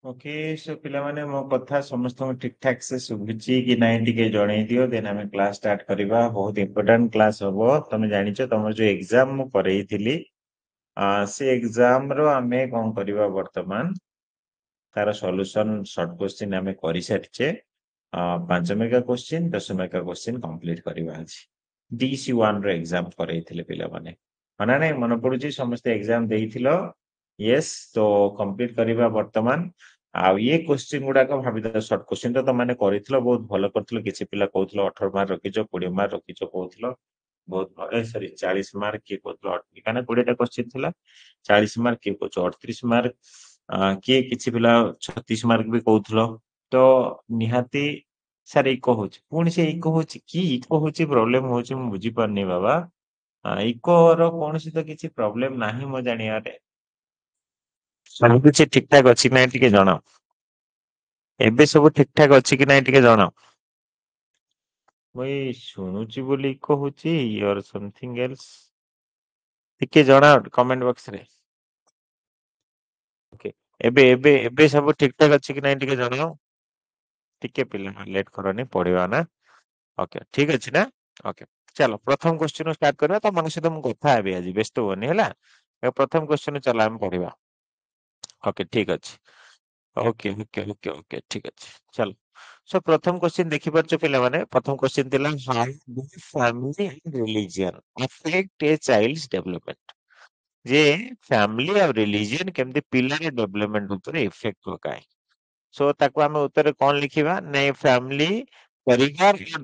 Okay so पिलामाने मो कथा समस्त ठीक ठाक से सुबुची कि नाଇଁ टिके जणै दियो देन हमें क्लास स्टार्ट करिबा बहुत इंपोर्टेंट क्लास हबो तमे जानिचो तमर जो एग्जाम मु करैथिली से एग्जाम रो हमें कोन करिबा वर्तमान तार सॉल्यूशन शॉर्ट क्वेश्चन हमें करि सारिचे 5 mega question 10 mega question complete करिबा अछि DC1 रो एग्जाम करैथिले पिलामाने मना नै मन पडुची समस्त एग्जाम देइथिलो यस तो कंप्लीट करिबा वर्तमान ये क्वेश्चन गुड़ाक भाभी सर्ट क्वेश्चन तो मैंने बहुत भल कर किसी पिला कहूल 18 मार्क रखीच 20 मार्क रखीच कहूल बहुत भल सॉरी 40 मार्क किए कहूल कहीं 20टा क्वेश्चन थिला 40 मार्क किए कह 38 मार्क किए किसी पिला 36 मार्क भी कहूल तो निहाती सर इको हो पुणी से इको हो कि इको हो प्रोब्लेम हो बुझी पारनी बाबा इको रो कौन तो किसी प्रोब्लेम ना मो जानिया सब किसी ठीक ठाक अच्छी ना टे जनाओ एबे सब ठीक ठाक अच्छी कि ना टे जनाओ मुई शुणुची बोली कहूची और समथिंग एल्स टिके जणा कमेंट बॉक्स रे ओके एबे एबे एबे सब ठीक ठाक अच्छी कि ना टे जनाओ टिके पिला लेट करनी पड़िबा ना ओके ठीक अछि ना ओके चलो प्रथम क्वेश्चन स्टार्ट करबा त मन सहित मु कथा हेबी आज व्यस्त होनी हैला प्रथम क्वेश्चन चला हम पढ़िबा ओके ठीक अछि ओके ओके ओके ओके ठीक अछि चलो सो प्रथम क्वेश्चन देखि परछो पिला माने प्रथम क्वेश्चन दिला how do family and religion affect a child's development जे फैमिली और रिलीजन केमती पिलार डेवलपमेंट ऊपर इफेक्ट पकाए सो ताको हम उत्तर कौन लिखिबा नहीं फैमिली परिवार और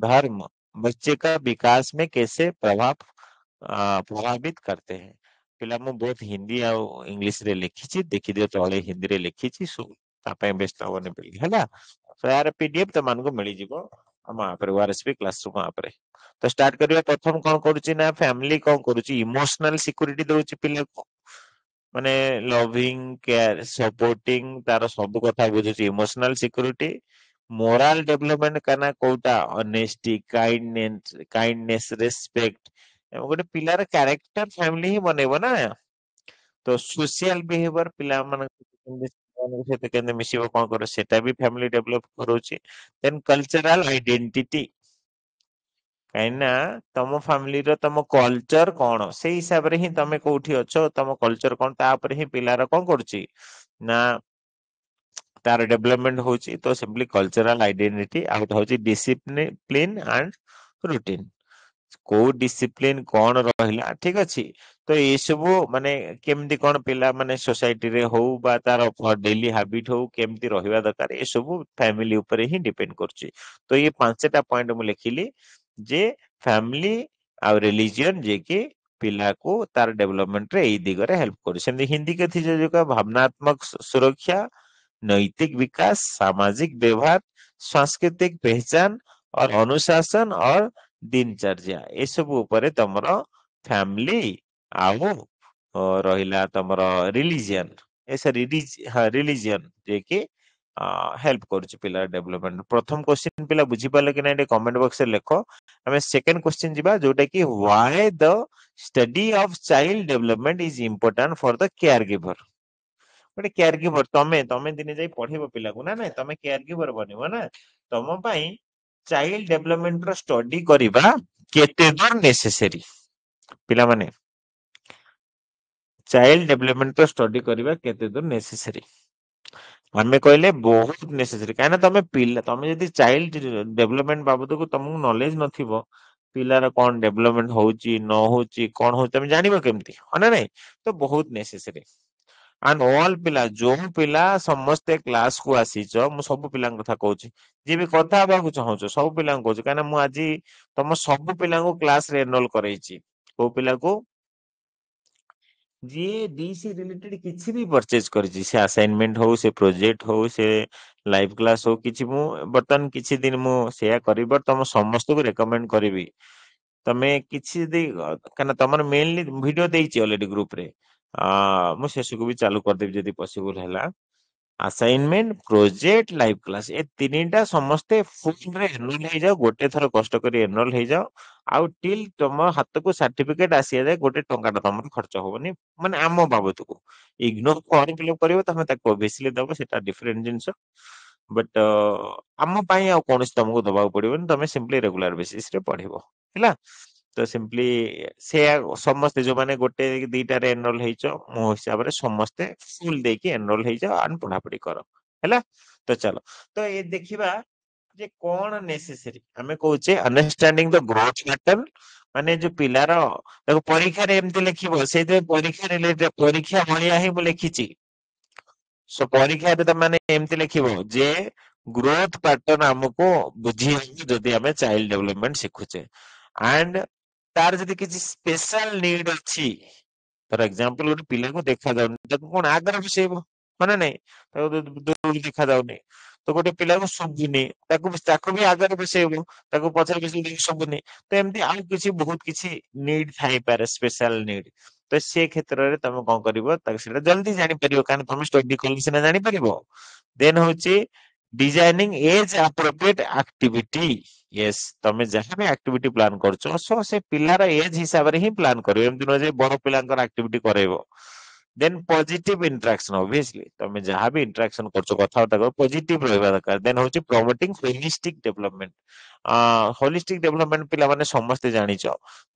धर्म बच्चे का विकास में कैसे प्रभावित करते हैं पिला मु बहुत हिंदी और इंग्लिश रे लिखिछि देखि दियो तळे हिंदी रे लिखिछि सो तापे बेस्ट होने पड़ी हैला सो यार पीडीएफ त मान को मिली जिवो हम आपरे ओआरएसपी क्लासरूम आपरे तो स्टार्ट करिया प्रथम कोन करूची ना फैमिली कोन करूची इमोशनल सिक्योरिटी दउची पिला को माने लविंग केयर सपोर्टिंग तार सब कथा बुझुची इमोशनल सिक्योरिटी मोरल डेवलपमेंट करना कोटा ऑनेस्टी काइंडनेस रेस्पेक्ट गोटे पिलार कैरेक्टर फैमिली ही बनेबो ना तो सोशल बिहेवियर पिला मन सहित केंदे मिसिबो कोन करो सेटा भी फैमिली डेवलप करूची देन कल्चरल आइडेंटिटी कहीं तम फैमिली तम कल्चर कौन से हिसाब रे ही तमे कोठी अच्छो तम कल्चर कौन तापर ही पिलार कौन करूची ना तार डेवलपमेंट होची तो सिंपली कल्चरल आइडेंटिटी आउट होची डिसिप्लिन एंड रूटीन को डिसिप्लिन कौन रहिला ठीक अछि तो ये सब माने केमती कौन पिला माने सोसाइटी रे हो बा तार डेली हैबिट हो केमती रहिबा दरकार ये सब फैमिली ऊपर ही डिपेंड करची तो ये पांचटा पॉइंट मु लिखिली जे फैमिली आ रिलीजन जे कि पिला को तार डेवलपमेंट रे ए दिगरे हेल्प करू सेमती हिंदी के थी जो का भावनात्मक सुरक्षा नैतिक विकास सामाजिक व्यवहार सांस्कृतिक पहचान और अनुशासन और दिनचर्या ये सब ऊपर तमर फैमिली आउ रहिला तमर रिलीजन ऐसा रिलीजन जे कि हेल्प करूची पिला डेवलपमेंट प्रथम क्वेश्चन पिला बुझी पाले कि ना कमेंट बॉक्स रे लेखो हमें सेकंड क्वेश्चन जिबा जोटा कि why the study of child development is important for the care giver गोटे केयर गिवर तमे तमे दिने जाई पढ़ेबो पिला को ना तमे केयर गिवर बनिबो ना तम पई चाइल्ड डेवलपमेंट रो स्टडी करिबा केते दूर नेसेसरी पिला माने चाइल्ड डेवलपमेंट रो स्टडी करिबा केते दूर नेसेसरी हमें कहले बहुत नेसेसरी काहे ना तमे पिला तमे जदी चाइल्ड डेवलपमेंट बाबत को तुमको नॉलेज नथिबो पिलार कौन डेवलपमेंट होची न होची कौन हो तमे जानिबो केमती हना नहीं तो बहुत नेसेसरी एंड ऑल पिला जो पिला समस्ते क्लास को आसीच मु सब पिला कथा कहूची जे भी कथा हबा को चाहूचो सब पिला कहूची काना मु आज तम सब पिला को क्लास रे एनरोल करैची को पिला को जी डीसी रिलेटेड किसी भी परचेज करिची से असाइनमेंट हो से प्रोजेक्ट हो से लाइव क्लास हो किछि मु बर्तन किछि दिन मु शेयर करिबर तम समस्त को रेकमेंड करिवि तमे किछि दे काना तमर मेनली वीडियो देइची ऑलरेडी ग्रुप रे मु सेसु को भी चालू कर देबी जदी पॉसिबल हैला असाइनमेंट प्रोजेक्ट लाइव क्लास ए तीनटा समस्ते फुल रे एनरोल हो जाओ गोटे थर कष्ट करी एनरोल हो जाओ आउ टिल तुम हाथ को सर्टिफिकेट आसी जाए गोटे टंका तुम खर्च होबनी माने आम बाबत को इग्नोर फॉर्म फिलअप करिवो तमे ताको ऑब्वियसली दबो सेटा डिफरेंट जिंस बट आम पाई आ कोन तुमको दबाव पड़िबो तमे सिंपली रेगुलर बेसिस रे पढ़िबो हैला तो सिंपली से समस्ते जो माने गोटे दीटा रे एनरोल हेचो मो हिसाब रे समस्ते फुल देकी एनरोल हे जाओ आन पढ़ा पढ़ी करो हैला तो चलो तो ये देखिबा जे कोन नेसेसरी हमें कहूचे अंडरस्टैंडिंग द ग्रोथ पैटर्न माने जो पिलार देखो परीक्षा रे एमते लिखिबो सेते परीक्षा रिलेटेड परीक्षा भलिया ही मु लिखिची सो परीक्षा रे त माने एमते लिखिबो जे ग्रोथ पैटर्न हमको बुझी जदि हमें चाइल्ड डेवलपमेंट सिखुचे एंड तार जदि किसी स्पेशल नीड अछि फॉर एग्जांपल गोटे पिला को देखा जाउनी ताको कोन आगर बसेबो माने नहीं ताको दूर देखा जाउनी तो गोटे पिला को सुबुनी ताको भी आगर बसेबो ताको पछरे बसे सुबुनी तो एमती आ किछि बहुत किछि नीड थाई पारे स्पेशल नीड तो से क्षेत्र रे तमे कोन करिवो ताको सेटा जल्दी जानि परिबो कारण तमे स्टडी कले सिना जानि परिबो देन होची designing as appropriate activity yes तमे जहां भी एक्टिविटी प्लान करछो सो से पिलार एज हिसाब रे ही प्लान करियो एमति न जे बड़ पिलांकर एक्टिविटी करेबो देन पॉजिटिव इंटरेक्शन ऑब्वियसली तमे जहां भी इंटरेक्शन करछो कथाबार्ता कर पॉजिटिव रहबा दरकार देन होची promoting holistic development holistic development पिला माने समस्त जानिछो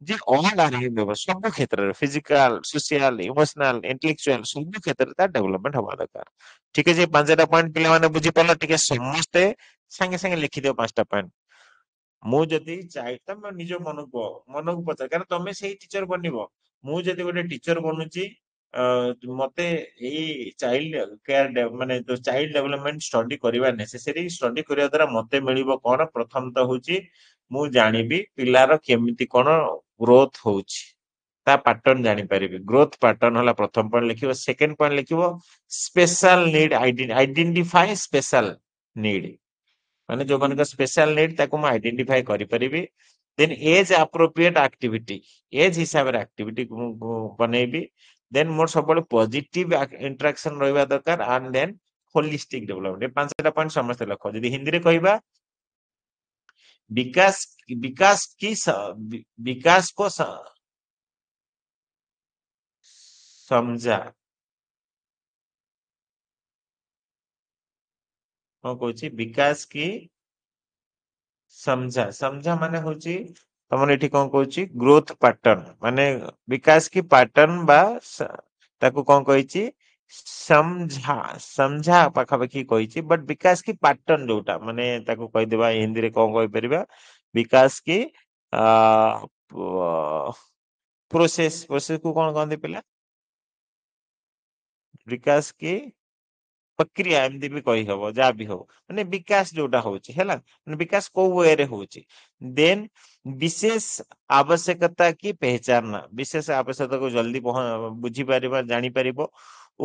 जे ऑल आर इन सब क्षेत्र रे फिजिकल सोशल इमोशनल इंटेलेक्चुअल सब क्षेत्र रे ता डेवलपमेंट हवा दरकार ठीक है जे पांचटा पॉइंट पिला माने बुझी पड़ला ठीक समस्त संगे संगे लिखि दियो पांचटा पॉइंट मु जदि चाहे तमे निज मन को पचा कारण तमे सेही टीचर बनिबो मु जदि गोटे टीचर बनुची मते एई चाइल्ड केयर माने तो चाइल्ड डेवलपमेंट स्टडी करिवा नेसेसरी स्टडी करिया द्वारा मते मिलिबो कोन प्रथम तो होची मु जानिबी पिलार केमिति कोन ग्रोथ होची ता पैटर्न जानि परिबी ग्रोथ पैटर्न होला प्रथम पॉइंट लिखिबो सेकंड पॉइंट लिखिबो special need identify special need माने जो मन का स्पेशल नीड ताको मैं आइडेंटिफाई करि परिबी then age appropriate activity age हिसाब रे एक्टिविटी बनेबी देन मोर सब पॉजिटिव इंटरेक्शन रहबा दरकार एंड देन होलिस्टिक डेवलपमेंट ये पांचटा पॉइंट समस्त लखो यदि हिंदी रे कहबा विकास विकास की विकास को समझा को कहूची विकास की समझा समझा माने होची तमन एठी कोन कहूची ग्रोथ पैटर्न माने विकास की पैटर्न बा ताको कोन कहूची समझा समझा पाखापाखी कहूची बट विकास की पैटर्न जोटा माने ताको कहि देबा हिंदी रे कोन कहि परिबा विकास की प्रोसेस प्रोसेस को कोन कहंदे पिला विकास की प्रक्रिया एमती भी कही हबो जा भी हो माने विकास जोटा होची हैला माने विकास को वे रे होची देन विशेष आवश्यकता की पहचानना विशेष आवश्यकता को जल्दी बुझी पारिबा जानी पारिबो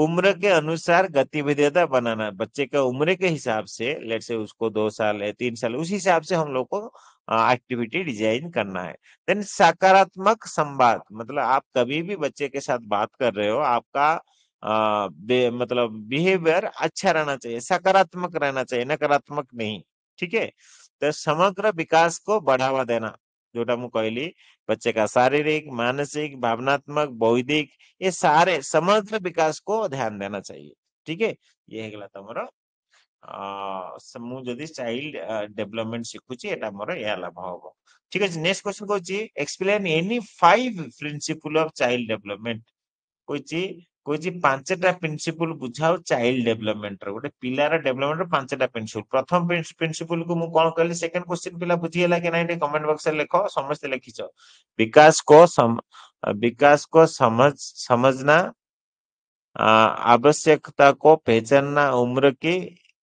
उम्र के अनुसार गतिविधिता बनाना बच्चे का उम्र के हिसाब से लेट से उसको 2 साल है 3 साल उस हिसाब से हम लोग को एक्टिविटी डिजाइन करना है देन सकारात्मक संवाद मतलब आप कभी भी बच्चे के साथ बात कर रहे हो आपका मतलब बिहेवियर अच्छा रहना चाहिए सकारात्मक रहना चाहिए नकारात्मक नहीं ठीक है तो समग्र विकास को बढ़ावा देना जोटा मु कहली बच्चे का शारीरिक मानसिक भावनात्मक बौद्धिक ये सारे समग्र विकास को ध्यान देना चाहिए ठीक है ये हेगला तमरो मु जदि चाइल्ड डेवलपमेंट शिखुची एटा मोर या लाभ हबो ठीक है नेक्स्ट क्वेश्चन कहूची explain any 5 principle of child development कहूची कहूची 5टा प्रिंसिपल बुझाओ चाइल्ड डेवलपमेंट रो गोटे पिलार डेवलपमेंट रो 5टा प्रिंसिपल प्रथम प्रिंसिपल को मु कोन कहली सेकंड क्वेश्चन पिला बुझियला कि नहीं कमेंट बॉक्स में लिखो समस्त लिखिछो विकास को विकास को समझना आवश्यकता को पहचानना उम्र के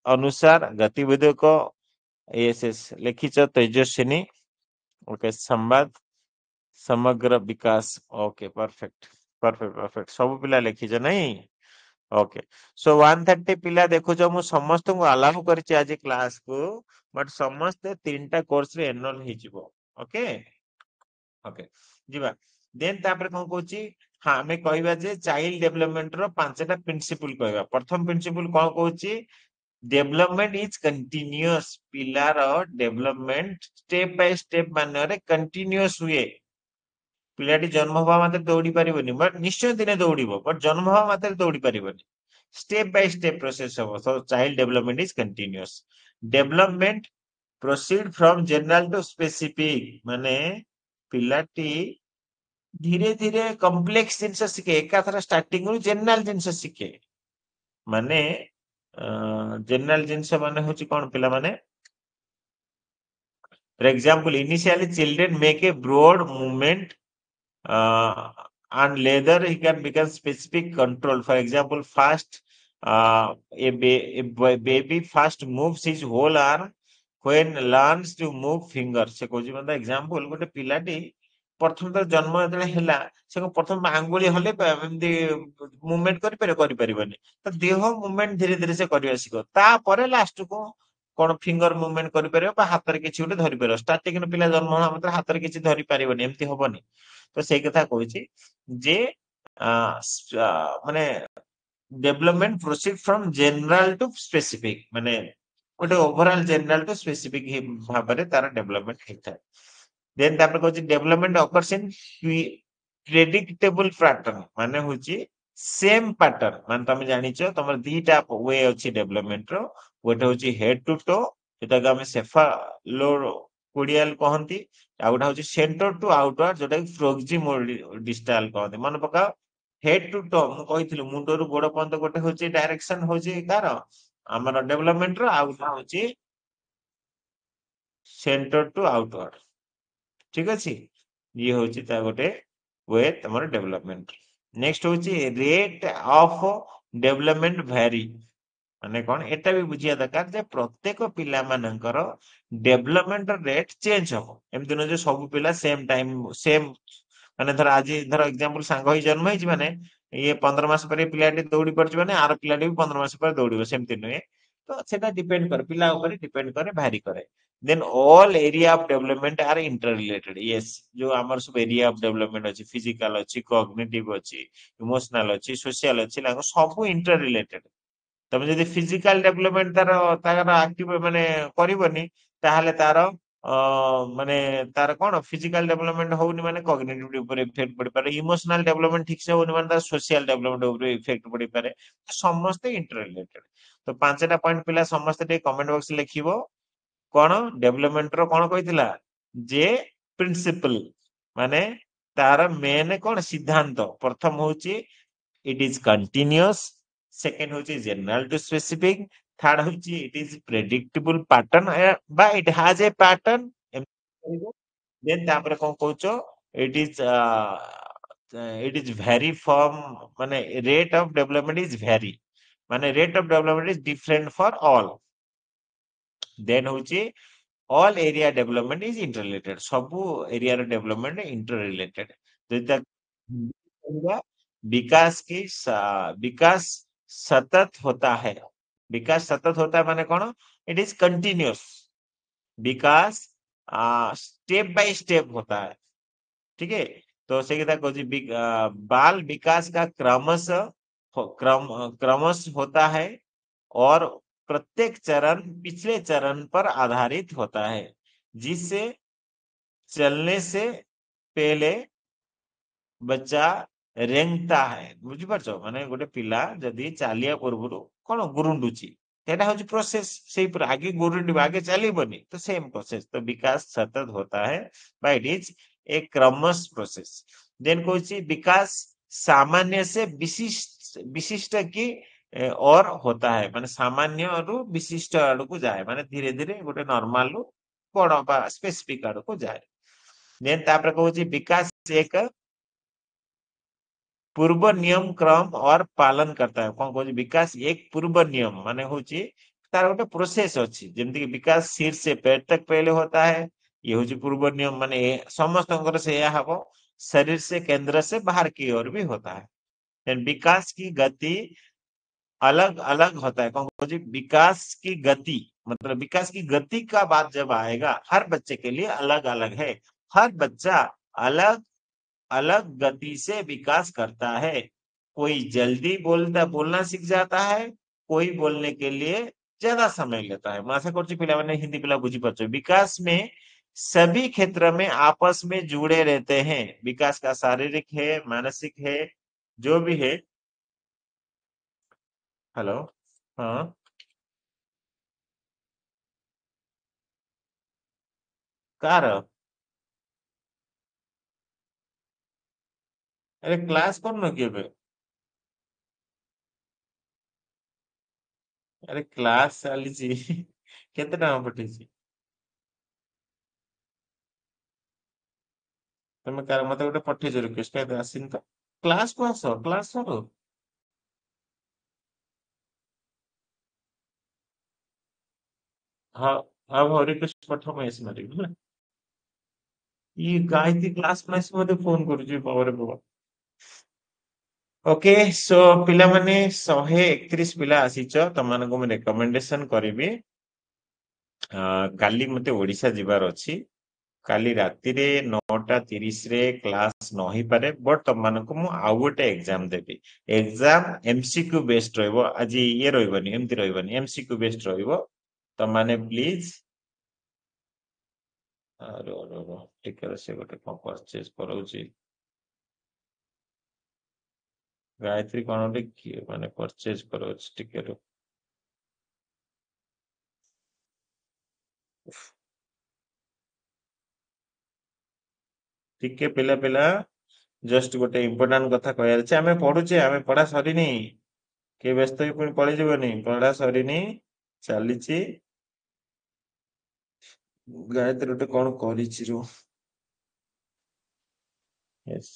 अनुसार गतिविधियों को यस लिखिछो तेजस्विनी ओके संवाद समग्र विकास ओके परफेक्ट परफेक्ट परफेक्ट सब पिला लिखिछ नहीं ओके सो 130 पिला देखो जो मु समस्त को अलाउ करछि आज क्लास को बट समस्त 3टा कोर्स रे एनरोल हि जिवो ओके ओके जीवा देन तापर कोन कहूची हाँ आमे कहबा जे चाइल्ड डेवलपमेंट रो पांचटा प्रिंसिपल कहबा। प्रथम प्रिंसिपल कोन कहूची, डेवलपमेंट इज कंटिन्यूअस। पिलार डेवलपमेंट स्टेप बाय स्टेप मानरे कंटिन्यूअस हुए। पिलाटी जन्म हवा मात्रे दौड़ी पारिबनी, बट निश्चय दिने दौड़िबो, बट जन्म हवा मात्रे दौड़ी पारिबनी। स्टेप बाय स्टेप प्रोसेस हबो। So child development is continuous. Development proceed from general to specific, माने पिलाटी धीरे धीरे कॉम्प्लेक्स जिनस शिखे, एकाथर स्टार्टिंग रु जनरल जिनस शिखे। माने जनरल जिनस माने होची कोन पिला माने, for example initially children make a broad movement and later he can become specific control. For example, first baby first moves his whole arm when learns to move finger. से कोजी मतलब example गोटे पिलाटी प्रथम तो जन्म जेतले हैला से प्रथम आंगुली हले एमदी मूवमेंट करि परिबनी, तो देह मूवमेंट धीरे धीरे से करिया सिखो। ता परे लास्ट को कोन फिंगर मूवमेंट करि परिबो बा हाथ रे किछि गोटे धरि परिबो। स्टार्टिंग पिला जन्म होला मतलब हाथ रे किछि धरि परिबनी, एमती होबनी। तो सेई कथा कहूची जे माने development proceed from general to specific, माने गोटे ओवरऑल जनरल टू स्पेसिफिक भाबरे तार डेवलपमेंट हेता। देन तापर कहूची development occurs in predictable pattern, माने होची सेम पैटर्न। माने तमे जानिचो तमर दीटा वे अछि डेवलपमेंट रो। गोटे होची हेड टू टो, जेटा के हम सेफालो कोडियल कहंती। आ गोटा होची सेंटर टू आउटवर्ड, जोटा कि प्रोक्सिमल कहंती। मन पका हेड टू टो मु कहिथिलु मुंडो रु गोड़ पर्यंत गोटे होची डायरेक्शन होची कार हमर डेवलपमेंट रो, आ गोटा होची सेंटर टू आउटवर्ड। ठीक अछि, ये होची ता गोटे वे तमर डेवलपमेंट। नेक्स्ट होची रेट ऑफ डेवलपमेंट वेरी, माने कोन एटा भी बुझिया दरकार जे प्रत्येक पिला मानकर डेवलपमेंट रेट चेंज हो। एमति न जे सब पिला सेम टाइम सेम, माने धर आज धर एग्जांपल सांग होई जन्म होई माने ये 15 मास पर पिलाटी दौड़ी पड़छ माने आर पिलाटी भी 15 मास पर दौड़िबो, सेमति नय। तो सेटा डिपेंड कर पिला ऊपर डिपेंड करे, भारी करे। Then all area of development are interrelated. Yes, जो हमर सब एरिया ऑफ डेवलपमेंट अछि, फिजिकल अछि, कॉग्निटिव अछि, इमोशनल अछि, सोशल अछि, लागो सब इंटर रिलेटेड। तमे जदि फिजिकल डेवलपमेंट तार एक्टिव माने करबनी, ताहले तार माने तार कोन फिजिकल डेवलपमेंट होउनी माने कॉग्निटिव ऊपर इफेक्ट पड़ी पारे। इमोशनल डेवलपमेंट ठीक से होउनी माने तार सोशल डेवलपमेंट ऊपर इफेक्ट पड़ी पारे। समस्त इंटर रिलेटेड। तो पांचटा पॉइंट पिला समस्त टे कमेंट बॉक्स लिखिबो कोन डेवलपमेंट रो कोन कहितला जे प्रिंसिपल, माने तार मेन कोन सिद्धांत। प्रथम होची it is continuous, second होची general to specific, third होची it is predictable pattern बा it has a pattern। then तापर कोन कहउचो it is vary from, माने rate of development is vary, माने rate of development is different for all। then होची all area development is interrelated, सबु area रो development interrelated. तो विकास सतत होता है। विकास सतत होता है माने कौन, it is continuous. Vikas step by step होता है। ठीक है, तो से बाल विकास का क्रमश होता है और प्रत्येक चरण पिछले चरण पर आधारित होता है, जिससे चलने से पहले बच्चा रेंगता है। बुझी पारछो, माने गोटे पिला जदी चालिया पूर्वरु कोन गुरुंडुची, सेटा होची प्रोसेस। सेही पर आगे गुरुंडी आगे चलीबनी, तो सेम प्रोसेस। तो विकास सतत होता है बाय इट इज ए क्रमश प्रोसेस। देन कोची विकास सामान्य से विशिष्ट विशिष्ट की और होता है, माने सामान्य रु विशिष्ट आड़ को जाए, माने धीरे धीरे गोटे नॉर्मल रु बड़ बा स्पेसिफिक आड़ को जाए। देन तापर कोची विकास एक पूर्व नियम क्रम और पालन करता है। कौन कहूँ विकास एक पूर्व नियम, माने होची तार गोटे प्रोसेस अछि। जेमति कि विकास सिर से पैर तक पहले होता है, ये होची पूर्व नियम। माने समस्त अंगर से यह हबो, शरीर से केंद्र से बाहर की ओर भी होता है। देन विकास की गति अलग अलग होता है। कौन कहूँ विकास की गति, मतलब विकास की गति का बात जब आएगा, हर बच्चे के लिए अलग अलग है। हर बच्चा अलग अलग गति से विकास करता है। कोई जल्दी बोलना सीख जाता है, कोई बोलने के लिए ज्यादा समय लेता है। मैं आशा करुच्ची पिलामाने हिंदी पिला बुझी पारुଛ। विकास में सभी क्षेत्र में आपस में जुड़े रहते हैं। विकास का शारीरिक है, मानसिक है, जो भी है। हेलो। हाँ। कार। अरे क्लास कौन कि ଏବେ? अरे क्लास ଚାଲିଛି। କେତେ ଟଙ୍କା ପଠେଇଛି? ତମେ କାର ମତେ ଗୋଟେ ପଠେଇଛ ରିକ୍ୱେଷ୍ଟ, କାଇଁ ଆସିନି ତ? କ୍ଲାସ କୁ ଆସ, କ୍ଲାସ ସରୁ। ହଁ। ହଉ ରିକ୍ୱେଷ୍ଟ ପଠାଅ, ମୁଁ ଏସ ମାରିବି ହେଲା। ଇ ଗାୟତ୍ରୀ କ୍ଲାସ କୁ ଆସି ମତେ ଫୋନ କରୁଛି, ବାବରେ ବାବା। ଓକେ ସୋ ପିଲାମାନେ 131 ପିଲା ଆସିଛ, ତମମାନଙ୍କୁ ମୁଁ ରେକମେଣ୍ଡେସନ କରିବି। କାଲି ମତେ ଓଡିଶା ଯିବାର ଅଛି। କାଲି ରାତିରେ 9:30 ରେ କ୍ଲାସ ନ ହେଇପାରେ, ବଟ୍ ତମମାନଙ୍କୁ ମୁଁ ଆଉ ଗୋଟେ ଏକ୍ସାମ ଦେବି। ଏକ୍ସାମ ଏମସିକ୍ୟୁ ବେସ୍ଡ ରହିବ। ଆଜି ଇଏ ରହିବନି, ଏମିତି ରହିବନି, ଏମସିକ୍ୟୁ ବେସ୍ଡ ରହିବ। ତମମାନେ ପ୍ଲିଜ ଟିକେ ସେ ଗୋଟେ କଣ ପରଚେଜ କରଉଛି। ଗାୟତ୍ରୀ କଣ ଗୋଟେ ମାନେ ପରଚେଜ କରଉଛି, ଟିକେ ରୁହ। ଟିକେ ପିଲା ଜଷ୍ଟ ଗୋଟେ ଇମ୍ପୋର୍ଟାଣ୍ଟ କଥା କହିବାର ଅଛି। ଆମେ ପଢୁଛେ, ଆମେ ପଢା ସରିନି। କିଏ ବ୍ୟସ୍ତ ହେଇ ପୁଣି ପଳେଇଯିବନି, ପଢା ସରିନି, ଚାଲିଛି। ଗାୟତ୍ରୀ ଗୋଟେ କଣ କରିଛି ରୁହ। Yes,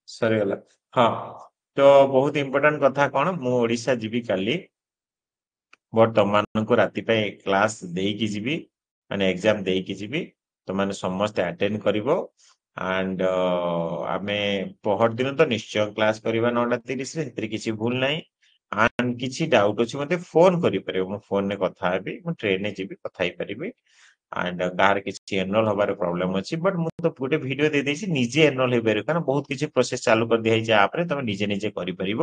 ସରିଗଲା। ହଁ, ତ ବହୁତ ଇମ୍ପୋର୍ଟାଣ୍ଟ କଥା କଣ, ମୁଁ ଓଡିଶା ଯିବି କାଲି। ବଟ୍ ତମମାନଙ୍କୁ ରାତି ପାଇଁ କ୍ଲାସ ଦେଇକି ଯିବି, ମାନେ ଏକ୍ସାମ ଦେଇକି ଯିବି। ତମମାନେ ସମସ୍ତେ ଆଟେଣ୍ଡ କରିବ। ଆଣ୍ଡ ଆମେ ପହର ଦିନ ତ ନିଶ୍ଚୟ କ୍ଲାସ କରିବା 9:30 ରେ, ସେଥିରେ କିଛି ଭୁଲ ନାହିଁ। ଆଣ୍ଡ କିଛି ଡାଉଟ ଅଛି ମତେ ଫୋନ କରିପାରିବ, ମୁଁ ଫୋନରେ କଥା ହେବି, ମୁଁ ଟ୍ରେନରେ ଯିବି, କଥା ହେଇପାରିବି। ଆଣ୍ଡ କାହାର କିଛି ଏନରୋଲ ହବାର ପ୍ରୋବ୍ଲେମ ଅଛି, ବଟ୍ ମୁଁ ତ ଗୋଟେ ଭିଡିଓ ଦେଇଦେଇଛି, ନିଜେ ଏନରୋଲ ହେଇପାରିବ। କାରଣ ବହୁତ କିଛି ପ୍ରୋସେସ ଚାଲୁ କରିଦିଆଯାଇଛି ଆପରେ, ତମେ ନିଜେ ନିଜେ କରିପାରିବ।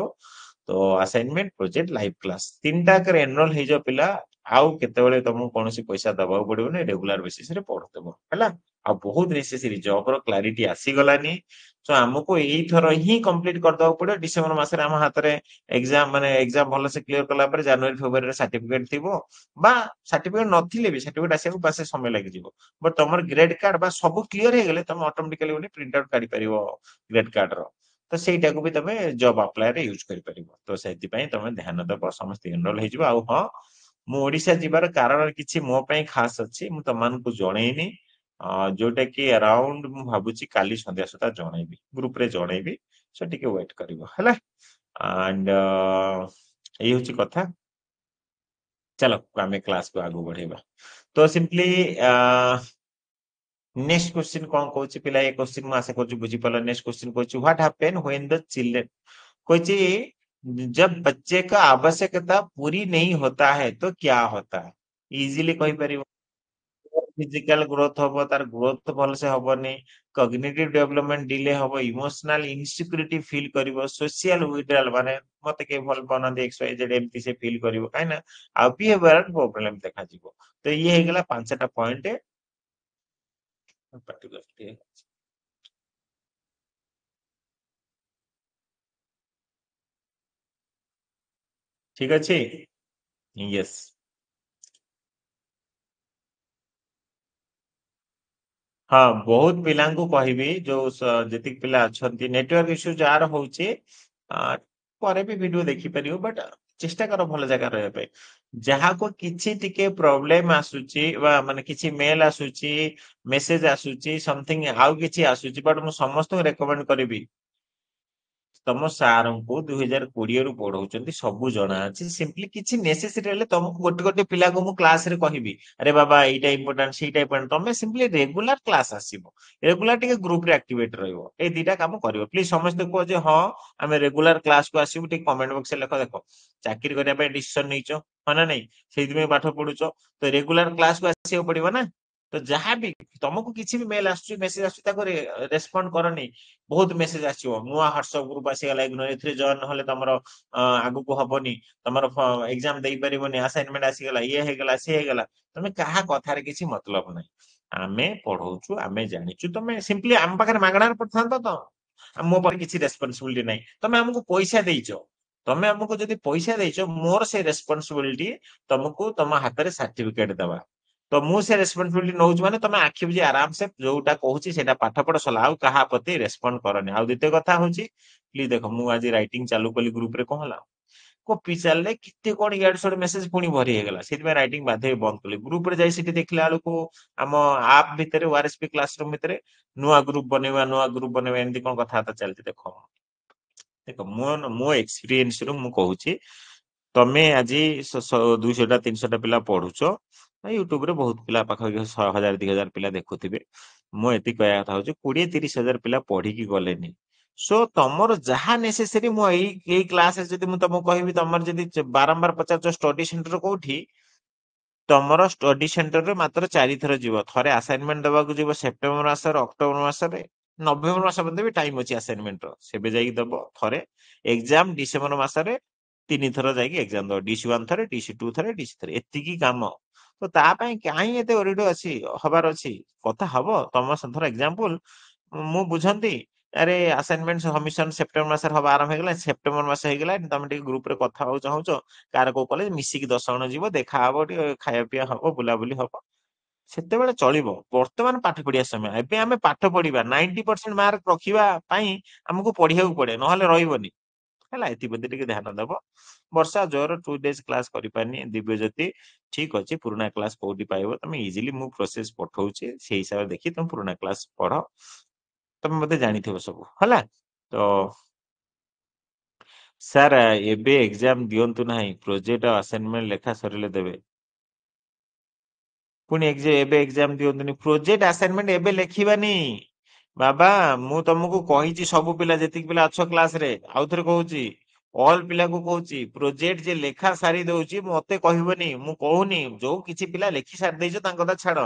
ତ ଆସାଇନମେଣ୍ଟ, ପ୍ରୋଜେକ୍ଟ, ଲାଇଭ କ୍ଲାସ ତିନିଟାକରେ ଏନରୋଲ ହେଇଯାଅ ପିଲା। ଆଉ କେତେବେଳେ ତମକୁ କୌଣସି ପଇସା ଦବାକୁ ପଡିବନି, ରେଗୁଲାର ବେସିସ ରେ ପଢୁଥିବ ହେଲା। ଆଉ ବହୁତ ନେସେସରୀ ଜବ ର କ୍ଲାରିଟି ଆସିଗଲାନି। ତ ଆମକୁ ଏଇଥର ହିଁ କମ୍ପ୍ଲିଟ କରିଦବାକୁ ପଡିବ। ଡିସେମ୍ବର ମାସରେ ଆମ ହାତରେ ଏକ୍ସାମ, ମାନେ ଏକ୍ସାମ ଭଲସେ କ୍ଲିୟର କଲା ପରେ ଜାନୁଆରୀ ଫେବୃଆରୀରେ ସାର୍ଟିଫିକେଟ ଥିବ। ବା ସାର୍ଟିଫିକେଟ ନଥିଲେ ବି ସାର୍ଟିଫିକେଟ ଆସିବାକୁ ବାସ ସମୟ ଲାଗିଯିବ। ବଟ୍ ତମର ଗ୍ରେଡ କାର୍ଡ ବା ସବୁ କ୍ଲିୟର ହେଇଗଲେ ତମେ ଅଟୋମେଟିକାଲି ଗୋଟେ ପ୍ରିଣ୍ଟ ଆଉଟ କାଢିପାରିବ ଗ୍ରେଡ କାର୍ଡ ର। ତ ସେଇଟାକୁ ବି ତମେ ଜବ ଆପ୍ଲାଏ ରେ ୟୁଜ କରିପାରିବ। ତ ସେଥିପାଇଁ ତମେ ଧ୍ୟାନ ଦବ, ସମସ୍ତେ ଏନରୋଲ ହେଇଯିବ। ଆଉ ହଁ, ମୁଁ ଓଡିଶା ଯିବାର କାରଣ କିଛି ମୋ ପାଇଁ ଖାସ ଅଛି, ମୁଁ ତମମାନଙ୍କୁ ଜଣେଇନି। ଯୋଉଟା କି ଆରାଉଣ୍ଡ ମୁଁ ଭାବୁଛି କାଲି ସନ୍ଧ୍ୟା ସୁଦ୍ଧା ଜଣେଇବି, ଗ୍ରୁପ ରେ ଜଣେଇବି। ସେ ଟିକେ ୱେଟ କରିବ ହେଲା। ଆଣ୍ଡ ଏଇ ହଉଛି କଥା। ଚାଲ ଆମେ କ୍ଲାସ କୁ ଆଗକୁ ବଢେଇବା। ତ ସିମ୍ପଲି नेक्स्ट क्वेश्चन कौन कौन पिला ये क्वेश्चन मैं आशा कर बुझीपाल। नेक्स्ट क्वेश्चन कौन what happen when the children कौन जब बच्चे का आवश्यकता पूरी नहीं होता है तो क्या होता है। इजीली कहि परिबो। फिजिकल ग्रोथ हबो, तार ग्रोथ भल से हबनी। कॉग्निटिव डेवलपमेंट डिले हबो, इमोशनल इनसिक्योरिटी फील करिवो, सोशल विड्रॉल माने मते के भल बनाते एक्स वाई जेड एमती से फील करिवो काई ना। आ बिहेवियरल प्रॉब्लम देखा जिवो। तो ये हे गेला पांचटा पॉइंट पर्टिकुलर। ठीक अच्छे। यस। हाँ, बहुत पिलांकु कहबी जो जतिक पिला अछंती नेटवर्क इश्यू जार होउची परे भी वीडियो देखि परियो, बट चेष्टा करो भल जगह रहे पे। जहाँ को किछि टिके प्रॉब्लम आसुची वा माने किछि मेल आसुची, मेसेज आसुची, समथिंग आउ किछि आसुची, बट मु समस्त रेकमेंड करिवि तम सार को 2020 रु पढ़ाउछंती सब जना अछि। सिंपली किछि नेसेसिटी हेले तुमको गोटे गोटे पिला को मु क्लास रे कहिबी, अरे बाबा एटा इंपोर्टेंट सेटा इंपोर्टेंट, तमे सिंपली रेगुलर क्लास आसीबो, रेगुलर टिके ग्रुप रे एक्टिवेट रहइबो। ए दीटा काम करिवो प्लीज। समस्त को जे हां आमे रेगुलर क्लास को आसीबो, टिक कमेंट बॉक्स रे लेखो। देखो चाकरी करिया पे डिसीजन नैचो, हा ना नहीं, सेहि में पाठ पढुचो, तो रेगुलर क्लास को आसीबो पड़िबो ना। ତ ଯାହା ବି ତମକୁ କିଛି ବି ମେଲ ଆସୁଛି ମେସେଜ ଆସୁଛି ତାକୁ ରେସ୍ପଣ୍ଡ କରନି। ବହୁତ ମେସେଜ ଆସିବ, ନୂଆ ହ୍ୱାଟ୍ସଆପ ଗ୍ରୁପ ଆସିଗଲା, ଏଥିରେ ଜଏନ ନହେଲେ ତମର ଆଗକୁ ହବନି, ତମର ଏକ୍ସାମ ଦେଇପାରିବନି, ଆସାଇନମେଣ୍ଟ ଆସିଗଲା, ଇଏ ହେଇଗଲା ସିଏ ହେଇଗଲା। ତମେ କାହା କଥାରେ କିଛି ମତଲବ ନାହିଁ। ଆମେ ପଢଉଛୁ, ଆମେ ଜାଣିଛୁ, ତମେ ସିମ୍ପଲି ଆମ ପାଖରେ ମାଗଣାରେ ପଢିଥାନ୍ତ ତ ମୋ ପରେ କିଛି ରେସ୍ପନ୍ସିବିଲିଟି ନାହିଁ। ତମେ ଆମକୁ ପଇସା ଦେଇଛ, ତମେ ଆମକୁ ଯଦି ପଇସା ଦେଇଛ, ମୋର ସେ ରେସ୍ପନ୍ସିବିଲିଟି ତମକୁ ତମ ହାତରେ ସାର୍ଟିଫିକେଟ ଦେବା। ତ ମୁଁ ସେ ରେସ୍ପନ୍ସିବିଲିଟି ନଉଛି ମାନେ ତମେ ଆଖି ବୁଝି ଆରାମସେ ଯୋଉଟା କହୁଛି ସେଇଟା ପାଠ ପଢ, ସଲା ଆଉ କାହା ପ୍ରତି ରେସ୍ପଣ୍ଡ କରନି। ଆଉ ଦ୍ୱିତୀୟ କଥା ହଉଛି ପ୍ଲିଜ ଦେଖ, ମୁଁ ଆଜି ରାଇଟିଂ ଚାଲୁ କଲି ଗ୍ରୁପରେ, କଣ ହେଲା କପି ଚାଲିଲେ କେତେ କଣ ଇଆଡୁ ସିଆଡୁ ମେସେଜ ପୁଣି ଭରି ହେଇଗଲା, ସେଥିପାଇଁ ରାଇଟିଂ ବାଧ୍ୟ ହେଇ ବନ୍ଦ କଲି। ଗ୍ରୁପରେ ଯାଇ ସେଠି ଦେଖିଲା ବେଳକୁ ଆମ ଆପ୍ ଭିତରେ ଓଆରଏସପି କ୍ଲାସରୁମ ଭିତରେ ନୂଆ ଗ୍ରୁପ ବନେଇବା ଏମିତି କଣ କଥାବାର୍ତ୍ତା ଚାଲିଛି। ଦେଖ ଦେଖ ମୋ ଏକ୍ସପିରିଏନ୍ସ ରୁ ମୁଁ କହୁଛି, ତମେ ଆଜି 200ଟା 300ଟା ପିଲା ପଢୁଛ, ୟୁଟ୍ୟୁବରେ ବହୁତ ପିଲା ପାଖାପାଖି 1000 2000 ପିଲା ଦେଖୁଥିବେ। ମୁଁ ଏତିକି କହିବା କଥା ହଉଛି 20 30 ହଜାର ପିଲା ପଢିକି ଗଲେନି। ସୋ ତମର ଯାହା ନେସେସରୀ, ମୁଁ ଏଇ କ୍ଲାସରେ ଯଦି ମୁଁ ତମକୁ କହିବି, ତମର ଯଦି ବାରମ୍ବାର ପଚାରୁଛ ଷ୍ଟଡି ସେଣ୍ଟର କୋଉଠି, ତମର ଷ୍ଟଡି ସେଣ୍ଟରରେ ମାତ୍ର 4 ଥର ଯିବ। ଥରେ ଆସାଇନମେଣ୍ଟ ଦେବାକୁ ଯିବ ସେପ୍ଟେମ୍ବର ମାସରେ, ଅକ୍ଟୋବର ମାସରେ, ନଭେମ୍ବର ମାସ ପର୍ଯ୍ୟନ୍ତ ବି ଟାଇମ ଅଛି ଆସାଇନମେଣ୍ଟର, ସେବେ ଯାଇକି ଦବ ଥରେ। ଏକ୍ସାମ ଡିସେମ୍ବର ମାସରେ 3 ଥର ଯାଇକି ଏକ୍ସାମ ଦବ, DC1 ଥରେ, DC2 ଥରେ, DC ଥରେ, ଏତିକି କାମ। ତ ତା ପାଇଁ କାହିଁ ଏତେ ଓରିଡ ଅଛି ହବାର ଅଛି? କଥା ହବ ତମ ଧର ଏକ୍ସାମ୍ପଲ ମୁଁ ବୁଝନ୍ତି, ଆରେ ଆସାଇନମେଣ୍ଟ ସବମିଶନ ସେପ୍ଟେମ୍ବର ମାସରେ ହବା ଆରମ୍ଭ ହେଇଗଲା, ସେପ୍ଟେମ୍ବର ମାସ ହେଇଗଲା, ତମେ ଟିକେ ଗ୍ରୁପରେ କଥା ହବାକୁ ଚାହୁଁଛ, କାହାର କୋଉ କଲେଜ ମିଶିକି 10 ଜଣ ଯିବ, ଦେଖା ହବ, ଟିକେ ଖାଇବା ପିଇବା ହବ, ବୁଲାବୁଲି ହବ, ସେତେବେଳେ ଚଳିବ। ବର୍ତ୍ତମାନ ପାଠ ପଢିବା ସମୟ, ଏବେ ଆମେ ପାଠ ପଢିବା, 90% ମାର୍କ ରଖିବା ପାଇଁ ଆମକୁ ପଢିବାକୁ ପଡେ, ନହେଲେ ରହିବନି। ହେଲା, ଏଥିପ୍ରତି ଟିକେ ଧ୍ୟାନ ଦବ। ବର୍ଷା ଜୋର 2 days କ୍ଲାସ କରିପାରିନି, ଦିବ୍ୟଜ୍ୟୋତି ଠିକ ଅଛି, ପୁରୁଣା କ୍ଲାସ କୋଉଠି ପାଇବ ତମେ ଇଜିଲି, ମୁଁ ପ୍ରୋସେସ ପଠଉଛି, ସେଇ ହିସାବରେ ଦେଖି ତମେ ପୁରୁଣା କ୍ଲାସ ପଢ, ତମେ ବୋଧେ ଜାଣିଥିବ ସବୁ। ହେଲା, ତ ସାର୍ ଏବେ ଏକ୍ସାମ ଦିଅନ୍ତୁ ନାହିଁ, ପ୍ରୋଜେକ୍ଟ ଆସାଇନମେଣ୍ଟ ଲେଖା ସରିଲେ ଦେବେ। ପୁଣି ଏବେ ଏକ୍ସାମ ଦିଅନ୍ତୁନି, ପ୍ରୋଜେକ୍ଟ ଆସାଇନମେଣ୍ଟ ଏବେ ଲେଖିବାନି। ବାବା ମୁଁ ତମକୁ କହିଛି, ସବୁ ପିଲା ଯେତିକି ପିଲା ଅଛ କ୍ଲାସରେ, ଆଉଥରେ କହୁଛି, ଅଲ ପିଲାଙ୍କୁ କହୁଛି, ପ୍ରୋଜେକ୍ଟ ଯେ ଲେଖା ସାରି ଦଉଛି ମତେ କହିବନି, ମୁଁ କହୁନି। ଯୋଉ କିଛି ପିଲା ଲେଖି ସାରି ଦେଇଛ ତାଙ୍କ କଥା ଛାଡ,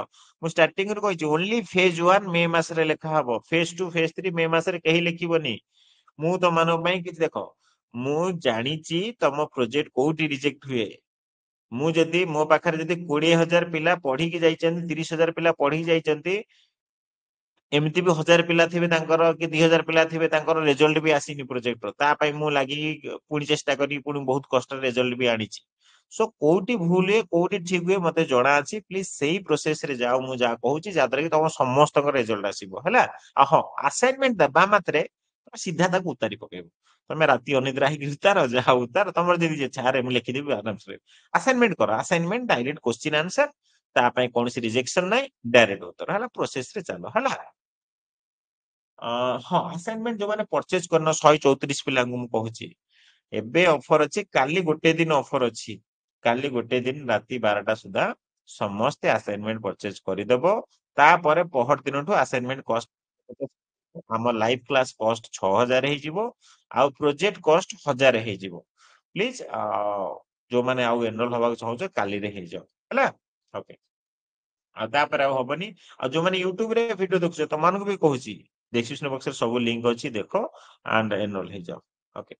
ମୁଁ ଷ୍ଟାର୍ଟିଂରୁ କହିଛି ଓନ୍ଲି ଫେଜ 1 ମେ ମାସରେ ଲେଖା ହବ, ଫେଜ 2 ଫେଜ 3 ମେ ମାସରେ କେହି ଲେଖିବନି। ମୁଁ ତମମାନଙ୍କ ପାଇଁ କିଛି ଦେଖ, ମୁଁ ଜାଣିଛି ତମ ପ୍ରୋଜେକ୍ଟ କୋଉଠି ରିଜେକ୍ଟ ହୁଏ। ମୁଁ ଯଦି ମୋ ପାଖରେ ଯଦି 20,000 ପିଲା ପଢିକି ଯାଇଛନ୍ତି, 30,000 ପିଲା ପଢିକି ଯାଇଛନ୍ତି, ଏମିତି ବି 1000 ପିଲା ଥିବେ ତାଙ୍କର, କି 2000 ପିଲା ଥିବେ ତାଙ୍କର ରେଜଲ୍ଟ ବି ଆସିନି ପ୍ରୋଜେକ୍ଟର, ତା ପାଇଁ ମୁଁ ଲାଗିକି ପୁଣି ଚେଷ୍ଟା କରି ପୁଣି ବହୁତ କଷ୍ଟରେ ରେଜଲ୍ଟ ବି ଆଣିଛି। ସୋ କୋଉଠି ଭୁଲ ହୁଏ କୋଉଠି ଠିକ ହୁଏ ମତେ ଜଣା ଅଛି, ପ୍ଲିଜ ସେଇ ପ୍ରୋସେସ ରେ ଯାଅ, ମୁଁ ଯାହା କହୁଛି, ଯାହାଦ୍ୱାରା କି ତମ ସମସ୍ତଙ୍କ ରେଜଲ୍ଟ ଆସିବ। ହେଲା, ଆଉ ହଁ, ଆସାଇନମେଣ୍ଟ ଦେବା ମାତ୍ରେ ତମେ ସିଧା ତାକୁ ଉତାରି ପକେଇବ। ତମେ ରାତି ଅନିଦ୍ରା ହେଇକି ଉତାର, ଯାହା ଉତାର, ତମର ଯଦି ଇଚ୍ଛା ଆରେ ମୁଁ ଲେଖିଦେବି ଆରାମସେ, ଆସାଇନମେଣ୍ଟ କର। ଆସାଇନମେଣ୍ଟ ଡାଇରେକ୍ଟ କ୍ୱେଶ୍ଚିନ୍ ଆନ୍ସର, ତା ପାଇଁ କୌଣସି ରିଜେକ୍ସନ ନାହିଁ, ଡାଇରେକ୍ଟ ଉତ୍ତର। ହେଲା, ପ୍ରୋସେସ ରେ ଚାଲ। ହେଲା, ହଁ, ଆସାଇନମେଣ୍ଟ ଯୋଉମାନେ ପରଚେଜ କରିନ 134 ପିଲାଙ୍କୁ ମୁଁ କହୁଛି, ଏବେ ଅଫର ଅଛି, କାଲି ଗୋଟେ ଦିନ ଅଫର ଅଛି, କାଲି ଗୋଟେ ଦିନ ରାତି 12ଟା ସୁଦ୍ଧା ସମସ୍ତେ ଆସାଇନମେଣ୍ଟ ପରଚେଜ କରିଦେବ। ତାପରେ ପହର ଦିନଠୁ ଆସାଇନମେଣ୍ଟ କଷ୍ଟ, ଆମ ଲାଇଭ କ୍ଲାସ କଷ୍ଟ 6000 ହେଇଯିବ, ଆଉ ପ୍ରୋଜେକ୍ଟ କଷ୍ଟ 1000 ହେଇଯିବ। ପ୍ଲିଜ ଯୋଉମାନେ ଆଉ ଏନରୋଲ ହବାକୁ ଚାହୁଁଛ କାଲିରେ ହେଇଯାଅ। ହେଲା, ଓକେ। ଆଉ ତାପରେ ଆଉ ହବନି। ଆଉ ଯୋଉମାନେ ୟୁଟ୍ୟୁବ ରେ ଭିଡିଓ ଦେଖୁଛ, ତମମାନଙ୍କୁ ବି କହୁଛି, ଡେସ୍କ୍ରିପସନ ବକ୍ସରେ ସବୁ ଲିଙ୍କ ଅଛି, ଦେଖ ଆଣ୍ଡ ଏନରୋଲ ହେଇଯାଅ। ଓକେ,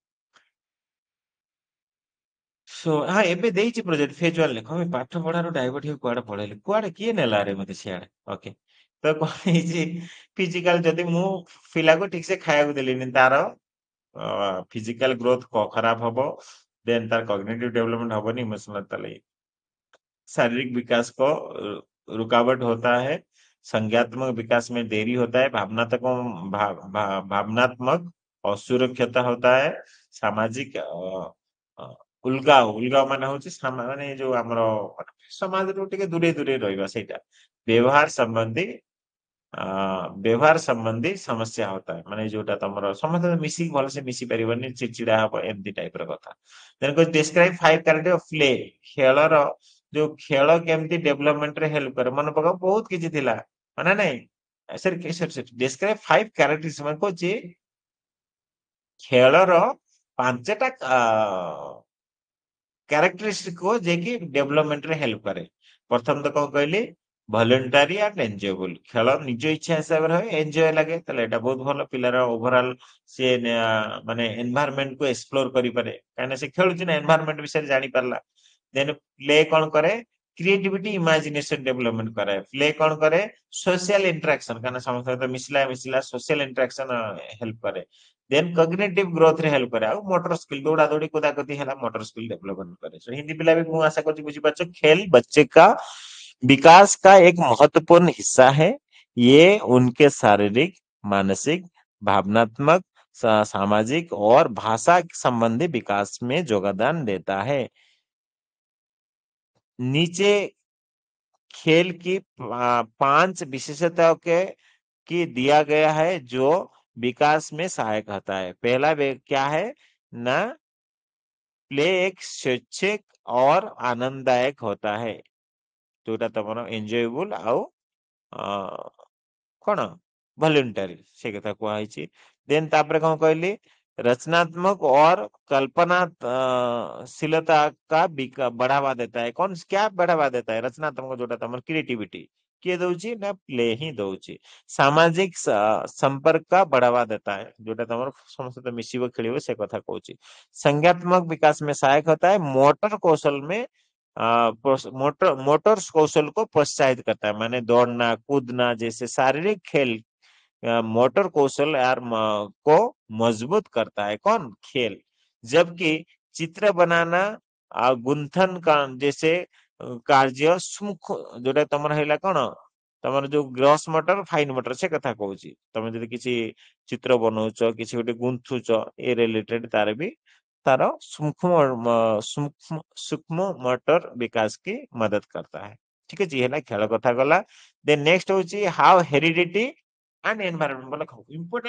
ସୋ ହଁ, ଏବେ ଦେଇଛି ପ୍ରୋଜେକ୍ଟ ଫେଜ 1 ଲେଖ। ଆମେ ପାଠ ପଢାରୁ ଡାଇଭର୍ଟ ହେଇ କୁଆଡେ ପଳେଇଲି, କୁଆଡେ କିଏ ନେଲା ରେ ମତେ ସିଆଡେ। ଓକେ, ତ କଣ ହେଇଛି, ଫିଜିକାଲ ଯଦି ମୁଁ ପିଲାକୁ ଠିକ ସେ ଖାଇବାକୁ ଦେଲିନି, ତାର फिजिकल ग्रोथ खराब हबो, देन तार कॉग्निटिव डेवलपमेंट हबोनी, इमोशनल तले शारीरिक विकास को रुकावट होता है, संज्ञात्मक विकास में देरी होता है, भावनात्मक असुरक्षता होता है, सामाजिक उलगाव, उलगाव माने होची माने जो हमरो समाज रो टिके दूरे दूरे रहइबा सेटा, व्यवहार संबंधी व्यवहार संबंधी समस्या होता है, माने जोटा तमरो समस्त मिसी भल से मिसी परिबनी, चिड़चिड़ा हबो, एमती टाइप रो कथा। देन को डिस्क्राइब 5 कैरेक्टर ऑफ प्ले, खेलर जो खेल केमती डेवलपमेंट रे हेल्प करे, मन पका बहुत किछि थिला माने नहीं। सर डिस्क्राइब 5 कैरेक्टर्स मन को जे खेलर पांचटा कैरेक्टरिस्टिक को जे कि डेवलपमेंट रे हेल्प करे। प्रथम तो कौन कहली, ଭଲେଣ୍ଟାରୀ ଆଣ୍ଡ ଏନ୍ଜୟେବଲ। ଖେଳ ନିଜ ଇଚ୍ଛା ହିସାବରେ ହୁଏ, ଏନ୍ଜୟ ଲାଗେ, ତାହେଲେ ଏଇଟା ବହୁତ ଭଲ। ପିଲାର ଓଭରଅଲ ସେ ମାନେ ଏନଭାୟରନମେଣ୍ଟ କୁ ଏକ୍ସପ୍ଲୋର କରିପାରେ, କାହିଁକିନା ସେ ଖେଳୁଛି ନା, ଏନଭାୟରନମେଣ୍ଟ ବିଷୟରେ ଜାଣିପାରିଲା। ଦେନ ପ୍ଲେ କଣ କରେ, କ୍ରିଏଟିଭିଟି ଇମାଜିନେସନ ଡେଭଲପମେଣ୍ଟ କରେ। ପ୍ଲେ କଣ କରେ, ସୋସିଆଲ ଇଣ୍ଟରାକ୍ସନ, କାହିଁକିନା ସମସ୍ତଙ୍କ ସହିତ ମିଶିଲା ସୋସିଆଲ ଇଣ୍ଟରାକ୍ସନ ହେଲ୍ପ କରେ। ଦେନ୍ କଗ୍ନିଟିଭ ଗ୍ରୋଥ ରେ ହେଲ୍ପ करे। ଆଉ मोटर स्किल दौड़ा दौड़ी कूदा कूदी है मोटर स्किल डेवलपमेंट करे। So, हिंदी पिला भी मुझे आशा कर बुझीपार, खेल बच्चे का विकास का एक महत्वपूर्ण हिस्सा है। ये उनके शारीरिक, मानसिक, भावनात्मक, सामाजिक और भाषा संबंधी विकास में योगदान देता है। नीचे खेल की 5 विशेषताओं के की दिया गया है जो विकास में सहायक होता है। पहला क्या है ना, प्ले एक स्वैच्छिक और आनंददायक होता है, जोटा तुम एंजॉयबल आउ कौन वॉलंटरी से कथा कही। देन तापर कौन कहली, रचनात्मक और कल्पनाशीलता का बढ़ावा देता है। कौन क्या बढ़ावा देता है, रचनात्मक जोटा तुम क्रिएटिविटी किए दउची ना, प्ले ही दउची। सामाजिक संपर्क का बढ़ावा देता है, जोटा तुम समस्त मिसिबो खेलिबो से कथा कहूची। संज्ञात्मक विकास में सहायक होता है। मोटर कौशल में मोटर कौशल को प्रोत्साहित करता है, माने दौड़ना कूदना जैसे शारीरिक खेल मोटर कौशल यार को मजबूत करता है। कौन, खेल। जबकि चित्र बनाना गुंथन का जैसे कार्य सुमुख, जोटा तुम है कौन, तुम जो ग्रॉस मोटर फाइन मोटर से कथा कहूँ। तुम जब किसी चित्र बनाऊच, किसी गोटे गुंथुच, ए रिलेटेड तार भी तार सूक्ष्म सूक्ष्म मोटर विकास की मदद करता है। ठीक है जी, है खेल कथा गला। देन नेक्स्ट होची हाउ हेरिडिटी एंड एनवायरनमेंट, बोला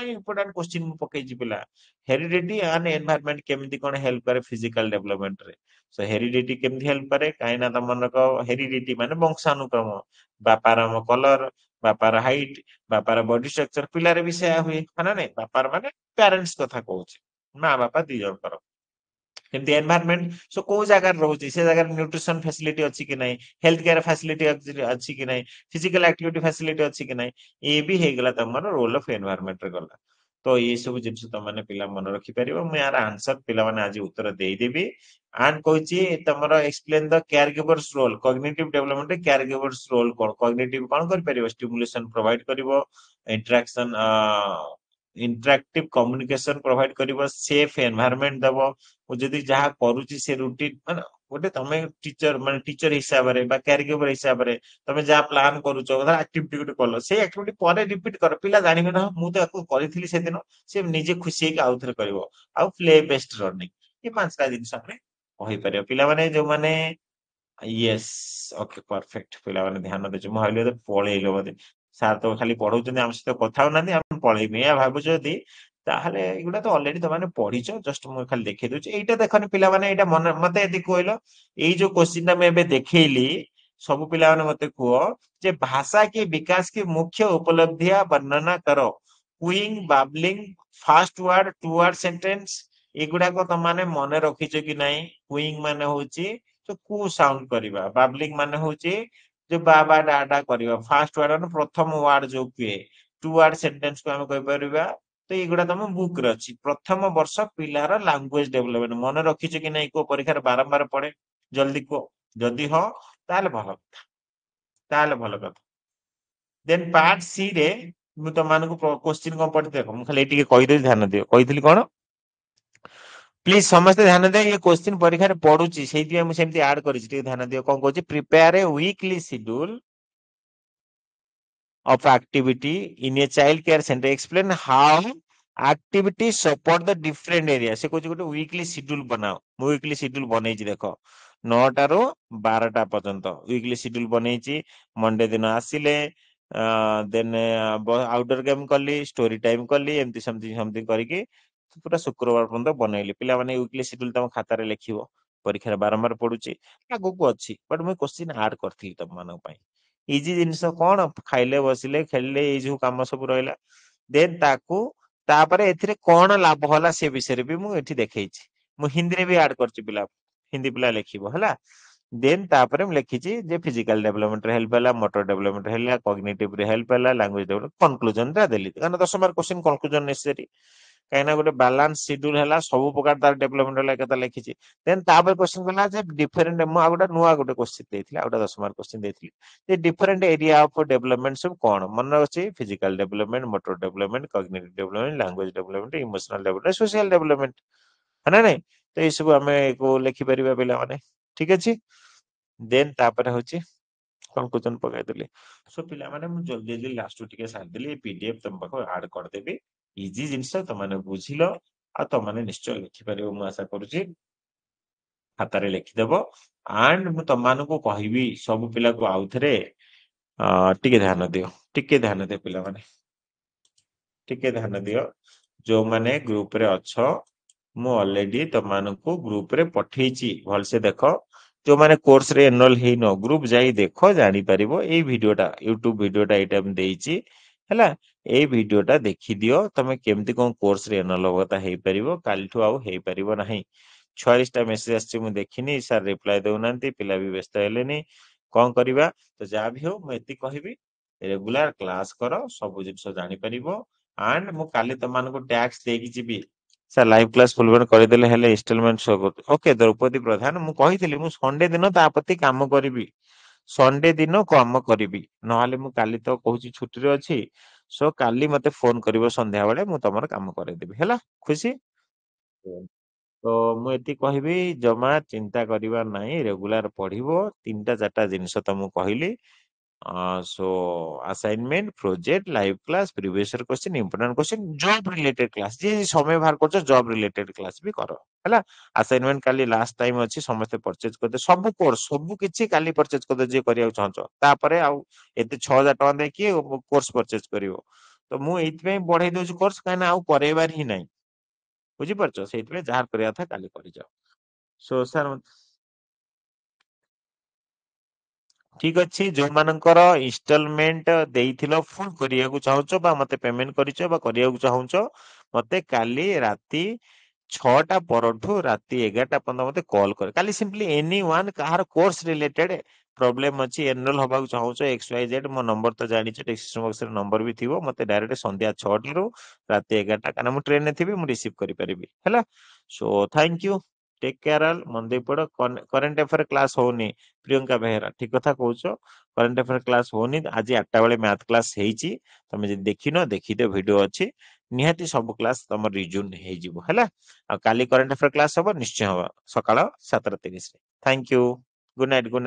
इंपोर्टेंट क्वेश्चन पकई पिला। हेरिडिटी एंड एनवायरनमेंट केमती कोन हेल्प करे फिजिकल डेवलपमेंट रे। सो हेरिडिटी केमती हेल्प करे, काई ना तमन को हेरिडिटी माने वंशानुक्रम, बापार कलर, बापार हाइट, बापार बॉडी स्ट्रक्चर पिलारे भी से हुए है ना। नहीं बापार माने पेरेंट्स कथा कहूची, माँ बापा दी जन कर। एमती एनवायरनमेंट सो को जगह रोचे, से जगह न्यूट्रिशन फैसिलिटी अच्छी कि नहीं, हेल्थ केयर फैसिलिटी अच्छी कि नहीं, फिजिकल एक्टिविटी फैसिलिटी अच्छी कि नहीं, ये भी हो गला तुम रोल ऑफ एनवायरनमेंट रे गला। तो ये सब जिन तुम मैंने पिला मन रखी पार। मुझे यार आंसर पिला माने आज उत्तर देदेवी। एंड कहूँ तुम explain the caregivers role, cognitive development caregivers role कौन, कॉग्निटिव कौन कर पारिबो, स्टिमुलेशन प्रोवाइड करिवो, इंटरेक्शन इंटरेक्टिव कम्युनिकेशन प्रोवाइड करिवो, सेफ एनवायरनमेंट दबो। जदि जहाँ करूची से रूटीन माने गोटे तमे टीचर माने टीचर हिसाब रे बा कैरिगिवर हिसाब रे तमे जहाँ प्लान करूछ धर एक्टिविटी गोटे कलो, से एक्टिविटी पर रिपीट कर, पिला जानिबे ना मु तो याको करिथिली से दिन, से निजे खुशी हेके आउथरे करिवो। आउ प्ले बेस्ड लर्निंग, ये पांचटा जिंस हमने कहि परियो। पिला माने जो माने यस ओके परफेक्ट, पिला माने ध्यान देछु। मु भाबिले तो पळेइलो बोधे, सार तो खाली पढौचंदी हम सहित कथा होनांदी, हम पळेइबे या भाबुछ जदि, ताहले एगुडा तो ऑलरेडी तमाने पढिछ, जस्ट मु खाली देखै दउछि। एइटा देखनि पिला माने एइटा मन मते यदि कहलो, एइ जो क्वेश्चन ता मैं एबे देखैली, सब पिला माने मते कहो जे भाषा के विकास की मुख्य उपलब्धियां वर्णना करो। Cooing, babbling, first word, two word sentence, एगुडा को तमाने मने रखिछ कि नाही। क्विंग माने होछि तो कु साउंड करिबा, बाबलिंग माने होछि जो बाबा डाडा करिबा, फास्ट वर्ड माने प्रथम वर्ड जो कुए, टू वर्ड सेंटेंस को हम कहि परिबा। तो एगुडा तुम बुक रे अछि। प्रथम वर्ष पिलार लैंग्वेज डेवलपमेंट मन रखिछ कि नाही, को परीक्षा बारंबार पढ़े, जल्दी को जदि हो ताले भलो, ताले भलो कथा। देन पार्ट सी रे मु तो मानको क्वेश्चन को पढ़ि देखो, मु खाली एटिके कहि दे, ध्यान दियो। कहितली कोन, प्लीज समस्त ध्यान दे, ये क्वेश्चन परीक्षा रे पढुची सेति मु सेमति ऐड करिछि, टिके ध्यान दियो। कोन कहूची, prepare a weekly schedule of activity in a child care center, explain how activity support the different area। से कुछ गोटे वीकली शेड्यूल बनाओ। मु वीकली शेड्यूल बनैछि देखो, 9टा रो 12टा पर्यंत वीकली शेड्यूल बनैछि। मंडे दिन आसिले देन आउटडोर गेम कली, स्टोरी टाइम कली, एमती समथिंग समथिंग करिके पूरा शुक्रवार पर्यंत बनैली। पिला माने वीकली शेड्यूल तम खाता रे लिखिबो, परीक्षा बारंबार पडुची, आगु को अछि, बट मु क्वेश्चन ऐड करथि तम मानक पई। इजी जिनिस कौन, खाइले बसिले खेलिले एई जो काम सब रहिला। देन ताकू तापरे एथिरे कोन लाभ होला से विषय रे भी मु एठी देखैछि। मु हिंदी रे भी ऐड करछि, पिला हिंदी पिला लिखिबो हला। देन तापर मैं लिखी जे फिजिकल डेवलपमेंट हेल्प है मोटर डेवलपमेंट है कॉग्निटिव हेल्प है लैंग्वेज डेवलप कंक्लूजन देली कारण 10 मार्क क्वेश्चन कंक्लूजन नेसेसरी कहीं गोटे बैलेंस शेड्यूल है सब प्रकार तार डेवलपमेंट है लिखी देन तापर क्वेश्चन कला जे डिफरेंट मु गोटे नुआ गोटे क्वेश्चन देथिले गोटे 10 मार्क क्वेश्चन देथिले जे डिफरेंट एरिया ऑफ डेवलपमेंट सब कौन मन अच्छे physical development motor development cognitive development language development emotional development social development है ना नहीं तो ये सब आम को लिखिपर पे ठीक अच्छे देन तापर हूँ कंक्लूजन पकईदेली सो पिला माने मु जल्दी जल्दी लास्ट टिके सारदेली पीडीएफ तुम पाखो ऐड करदेबी इजी जिनस तुमने बुझिल आ तुमने निश्चय लिखिपर मु आशा करुच्ची खातार लिखिदेव एंड मु तुमको कहबी सब पिला को आउ थे टिके ध्यान दियो टिके ध्यान दियो पिला माने टिके ध्यान दियो जो माने ग्रुप रे अच्छो मु ऑलरेडी तुमको ग्रुप रे पठेची भलसे देख जो माने कोर्स रे एनरोल हे न ग्रुप जाई देखो जानी परिबो ए वीडियोटा यूट्यूब वीडियोटा एटा हम देइची हैला ए वीडियोटा देखि दियो तमे केमती कोन कोर्स रे एनरोल होता हे परिबो कालठु आउ हे परिबो नाही 46टा मेसेज आछि मु देखिनी सर रिप्लाई देउनांती पिला भी व्यस्त हेलेनी कोन करबा तो जा भी हो मैं एति कहबी रेगुलर क्लास करो सब जिंस जानी परिबो एंड मु काली तमानको टैक्स देकी जिबी सर लाइव क्लास फुलबेन करदेले हेले इंस्टॉलमेंट शो ओके द्रौपदी प्रधान मु कहितली मु संडे दिन तापति काम करिवि संडे दिन काम करिवि नहाले मु काली तो कहूची छुट्टी रे अछि सो काली मते फोन करिवो संध्या बेले मु तमर काम करे देबी हैला खुशी तो मु एति कहबी जमा चिंता करिवा नाही रेगुलर पढिबो तीनटा चारटा जिंस तमु कहली so assignment project live class previous year question important question job related class जे समय बाहर करछ जॉब रिलेटेड क्लास भी करो हैला असाइनमेंट काली लास्ट टाइम अछि समस्त परचेज करदे सब कोर्स सब किछि काली परचेज करदे जे करिया चाहछ तापरे आ एते 6000 टका दे कि कोर्स परचेज करिवो तो मु एथि पे बढ़ाई दोछ कोर्स काना आ करेबार ही नाही बुझी परछ सेति पे जार करिया था काली करि जाओ सो सर ठीक अच्छी जो मानकर इंस्टॉलमेंट देइथिलो फुल करिया को चाहछो बा मते पेमेंट करिचो बा करिया को चाहछो मते काली राती 6टा परठू राती 11टा पंद मते कॉल कर काली सिंपली एनी वन कहार कोर्स रिलेटेड प्रॉब्लम अछि एनरोल होबा को चाहछो एक्स वाई जेड मो नंबर तो जानि छ टेक्स्ट बॉक्स रे नंबर भी थिवो मते डायरेक्ट संध्या 6टा रो राती 11टा काना मु ट्रेन ने थिबी मु रिसीव करि परिबी हैला so thank you take care all मन दे पड़ो करंट अफेयर क्लास होनी प्रियंका बेहेरा ठीक कथा कहूचो करंट अफेयर क्लास होनी आज 8टा बेले मैथ क्लास हेची तमे जे देखिनो देखिते वीडियो अछि निहाती सब क्लास तमर रिज्यूम हे जिवो हैला आ काली करंट अफेयर क्लास हबो निश्चय हबो सकाळ 7:30 रे thank you good night all